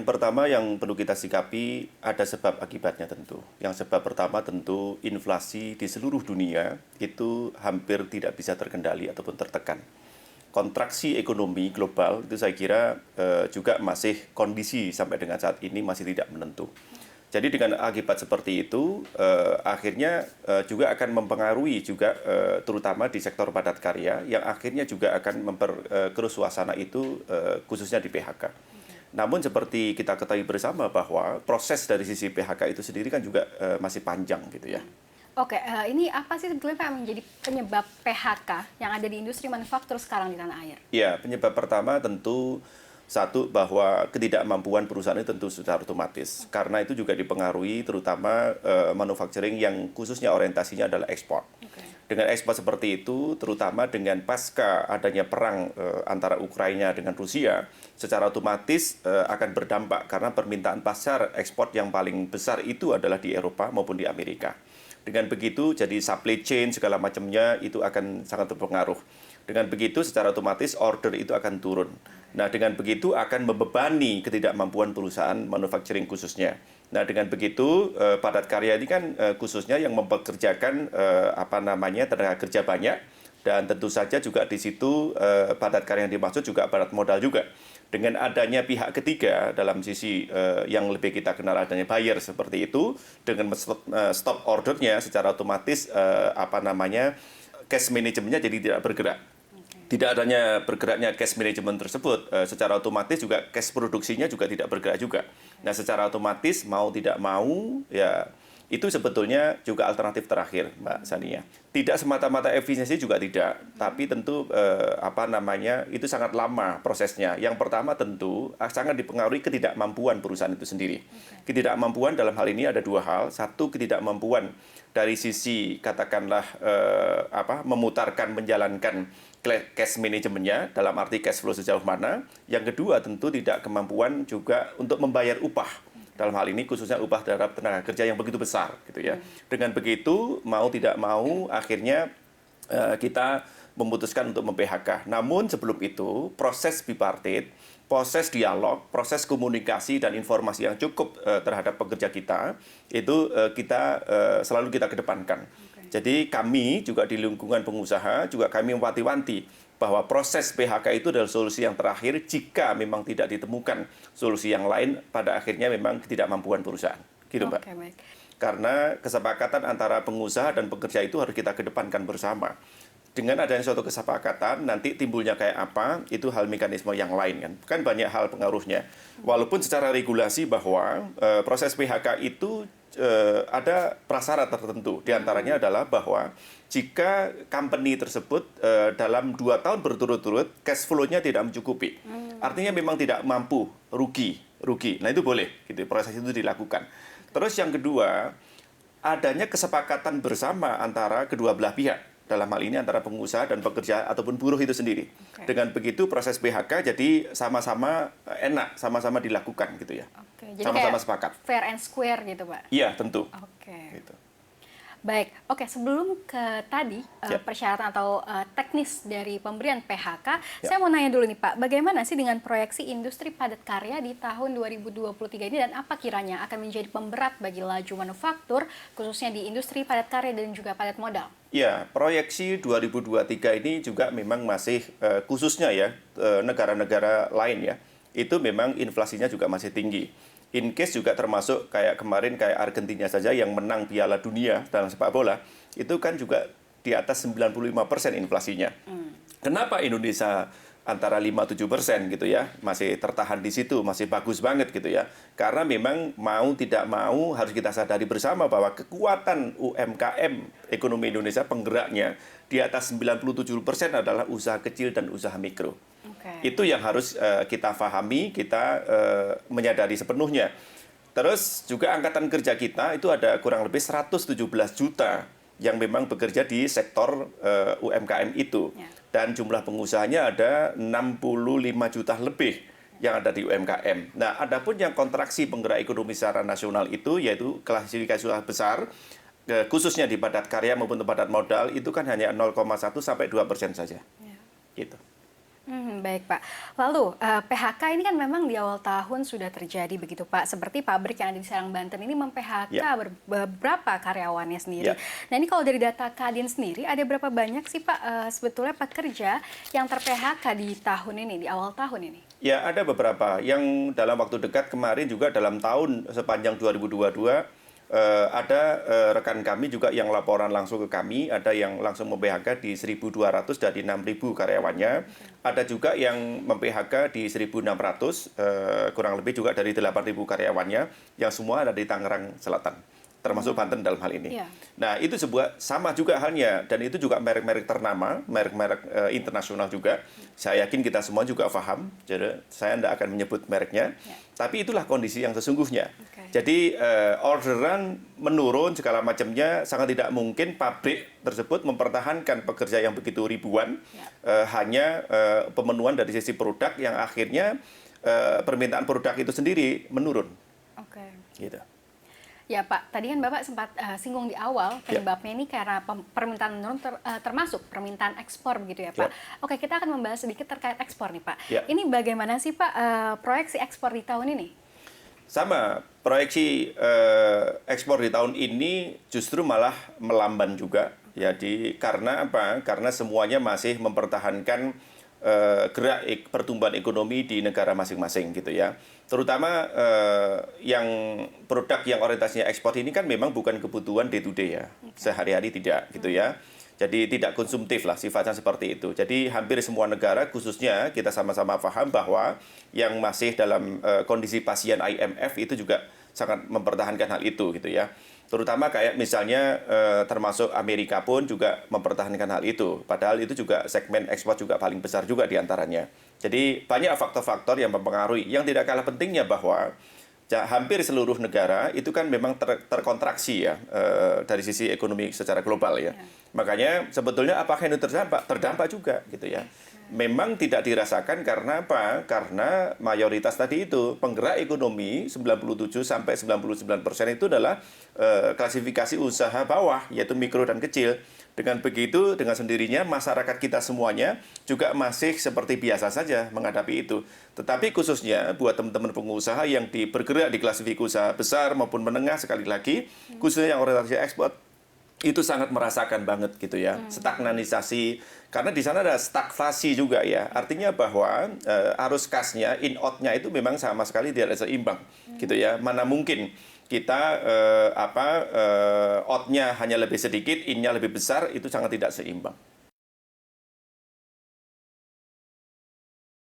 Yang pertama yang perlu kita sikapi ada sebab akibatnya tentu. Yang sebab pertama tentu inflasi di seluruh dunia itu hampir tidak bisa terkendali ataupun tertekan. Kontraksi ekonomi global itu saya kira juga masih kondisi sampai dengan saat ini masih tidak menentu. Jadi dengan akibat seperti itu akhirnya juga akan mempengaruhi juga terutama di sektor padat karya yang akhirnya juga akan memperkeruh suasana itu khususnya di PHK. Namun seperti kita ketahui bersama bahwa proses dari sisi PHK itu sendiri kan juga masih panjang gitu ya. Oke, ini apa sih sebetulnya Pak menjadi penyebab PHK yang ada di industri manufaktur sekarang di tanah air? Ya, penyebab pertama tentu satu bahwa ketidakmampuan perusahaan itu tentu secara otomatis. Karena itu juga dipengaruhi terutama manufacturing yang khususnya orientasinya adalah ekspor. Dengan ekspor seperti itu, terutama dengan pasca adanya perang antara Ukraina dengan Rusia, secara otomatis akan berdampak karena permintaan pasar ekspor yang paling besar itu adalah di Eropa maupun di Amerika. Dengan begitu, jadi supply chain segala macamnya itu akan sangat berpengaruh. Dengan begitu, secara otomatis order itu akan turun. Nah, dengan begitu akan membebani ketidakmampuan perusahaan manufacturing khususnya. Nah, dengan begitu padat karya ini kan khususnya yang mempekerjakan tenaga kerja banyak dan tentu saja juga di situ padat karya yang dimaksud juga padat modal juga. Dengan adanya pihak ketiga dalam sisi yang lebih kita kenal adanya buyer seperti itu dengan stop ordernya secara otomatis cash manajemennya jadi tidak bergerak. Tidak adanya bergeraknya cash management tersebut, secara otomatis juga cash produksinya juga tidak bergerak juga. Nah, secara otomatis mau tidak mau, ya itu sebetulnya juga alternatif terakhir, Mbak Sania. Tidak semata-mata efisiensi juga tidak, tapi tentu itu sangat lama prosesnya. Yang pertama tentu sangat dipengaruhi ketidakmampuan perusahaan itu sendiri. Ketidakmampuan dalam hal ini ada dua hal. Satu, ketidakmampuan dari sisi katakanlah menjalankan cash manajemennya dalam arti cash flow sejauh mana. Yang kedua tentu tidak kemampuan juga untuk membayar upah. Dalam hal ini khususnya upah terhadap tenaga kerja yang begitu besar gitu ya. Dengan begitu mau tidak mau akhirnya kita memutuskan untuk mem-PHK. Namun sebelum itu proses bipartit, proses dialog, proses komunikasi dan informasi yang cukup terhadap pekerja kita itu selalu kita kedepankan. Jadi kami juga di lingkungan pengusaha juga kami mewanti-wanti bahwa proses PHK itu adalah solusi yang terakhir jika memang tidak ditemukan solusi yang lain pada akhirnya memang ketidakmampuan perusahaan. Gitu, Mbak. Baik. Karena kesepakatan antara pengusaha dan pekerja itu harus kita kedepankan bersama. Dengan adanya suatu kesepakatan, nanti timbulnya kayak apa, itu hal mekanisme yang lain kan. Kan banyak hal pengaruhnya. Walaupun secara regulasi bahwa proses PHK itu ada prasyarat tertentu. Di antaranya adalah bahwa jika company tersebut dalam 2 tahun berturut-turut cash flow-nya tidak mencukupi. Artinya memang tidak mampu, rugi. Nah, itu boleh gitu, proses itu dilakukan. Terus yang kedua, adanya kesepakatan bersama antara kedua belah pihak. Dalam hal ini antara pengusaha dan pekerja ataupun buruh itu sendiri. Dengan begitu proses PHK jadi sama-sama enak, sama-sama dilakukan gitu ya. Jadi sama-sama kayak sepakat. Fair and square gitu, Pak? Iya, tentu. Gitu. Baik, sebelum ke tadi persyaratan atau teknis dari pemberian PHK, saya mau nanya dulu nih Pak, bagaimana sih dengan proyeksi industri padat karya di tahun 2023 ini dan apa kiranya akan menjadi pemberat bagi laju manufaktur, khususnya di industri padat karya dan juga padat modal? Ya, proyeksi 2023 ini juga memang masih khususnya ya negara-negara lain ya, itu memang inflasinya juga masih tinggi. In case juga termasuk kayak kemarin kayak Argentina saja yang menang Piala Dunia dalam sepak bola, itu kan juga di atas 95% inflasinya. Kenapa Indonesia antara 5-7% gitu ya, masih tertahan di situ, masih bagus banget gitu ya. Karena memang mau tidak mau harus kita sadari bersama bahwa kekuatan UMKM ekonomi Indonesia penggeraknya di atas 97% adalah usaha kecil dan usaha mikro. Itu yang harus kita pahami, kita menyadari sepenuhnya. Terus juga angkatan kerja kita itu ada kurang lebih 117 juta yang memang bekerja di sektor UMKM itu. Dan jumlah pengusahanya ada 65 juta lebih yang ada di UMKM. Nah, adapun yang kontraksi penggerak ekonomi secara nasional itu yaitu klasifikasi usaha besar, khususnya di padat karya maupun padat modal itu kan hanya 0,1 sampai 2% saja. Gitu. Baik Pak. Lalu PHK ini kan memang di awal tahun sudah terjadi begitu Pak. Seperti pabrik yang ada di Serang Banten ini mem-PHK beberapa karyawannya sendiri. Nah ini kalau dari data Kadin sendiri, ada berapa banyak sih Pak sebetulnya pekerja yang ter-PHK di tahun ini, di awal tahun ini? Ya, ada beberapa yang dalam waktu dekat kemarin juga dalam tahun sepanjang 2022 ada rekan kami juga yang laporan langsung ke kami, ada yang langsung mem-PHK di 1.200 dari 6.000 karyawannya, ada juga yang mem-PHK di 1.600 kurang lebih juga dari 8.000 karyawannya, yang semua ada di Tangerang Selatan, termasuk Banten dalam hal ini. Nah, itu sebuah sama juga halnya, dan itu juga merek-merek ternama, merek-merek internasional juga. Saya yakin kita semua juga paham, jadi saya tidak akan menyebut mereknya, tapi itulah kondisi yang sesungguhnya. Jadi orderan menurun segala macamnya, sangat tidak mungkin pabrik tersebut mempertahankan pekerja yang begitu ribuan, hanya pemenuhan dari sisi produk yang akhirnya permintaan produk itu sendiri menurun. Gitu. Ya Pak, tadi kan Bapak sempat singgung di awal penyebabnya ini karena permintaan menurun termasuk permintaan ekspor begitu ya Pak. Oke, kita akan membahas sedikit terkait ekspor nih Pak. Ini bagaimana sih Pak proyeksi ekspor di tahun ini? Sama, proyeksi ekspor di tahun ini justru malah melamban juga. Jadi karena apa? Karena semuanya masih mempertahankan gerak pertumbuhan ekonomi di negara masing-masing gitu ya. Terutama yang produk yang orientasinya ekspor ini kan memang bukan kebutuhan day to day ya. Sehari-hari tidak gitu ya. Jadi tidak konsumtif lah sifatnya seperti itu. Jadi hampir semua negara khususnya kita sama-sama paham bahwa yang masih dalam kondisi pasien IMF itu juga sangat mempertahankan hal itu gitu ya. Terutama kayak misalnya termasuk Amerika pun juga mempertahankan hal itu. Padahal itu juga segmen ekspor juga paling besar juga diantaranya. Jadi banyak faktor-faktor yang mempengaruhi. Yang tidak kalah pentingnya bahwa hampir seluruh negara itu kan memang terkontraksi ya dari sisi ekonomi secara global ya. Makanya sebetulnya apakah ini terdampak? Terdampak juga gitu ya. Memang tidak dirasakan karena apa? Karena mayoritas tadi itu penggerak ekonomi 97 sampai 99% itu adalah klasifikasi usaha bawah yaitu mikro dan kecil. Dengan begitu, dengan sendirinya masyarakat kita semuanya juga masih seperti biasa saja menghadapi itu. Tetapi khususnya buat teman-teman pengusaha yang bergerak di klasifikasi usaha besar maupun menengah sekali lagi, khususnya yang orientasi ekspor, itu sangat merasakan banget gitu ya, stagnanisasi. Karena di sana ada stagflasi juga ya, artinya bahwa arus kasnya, in-out-nya itu memang sama sekali tidak seimbang gitu ya. Mana mungkin kita out-nya hanya lebih sedikit, in-nya lebih besar, itu sangat tidak seimbang.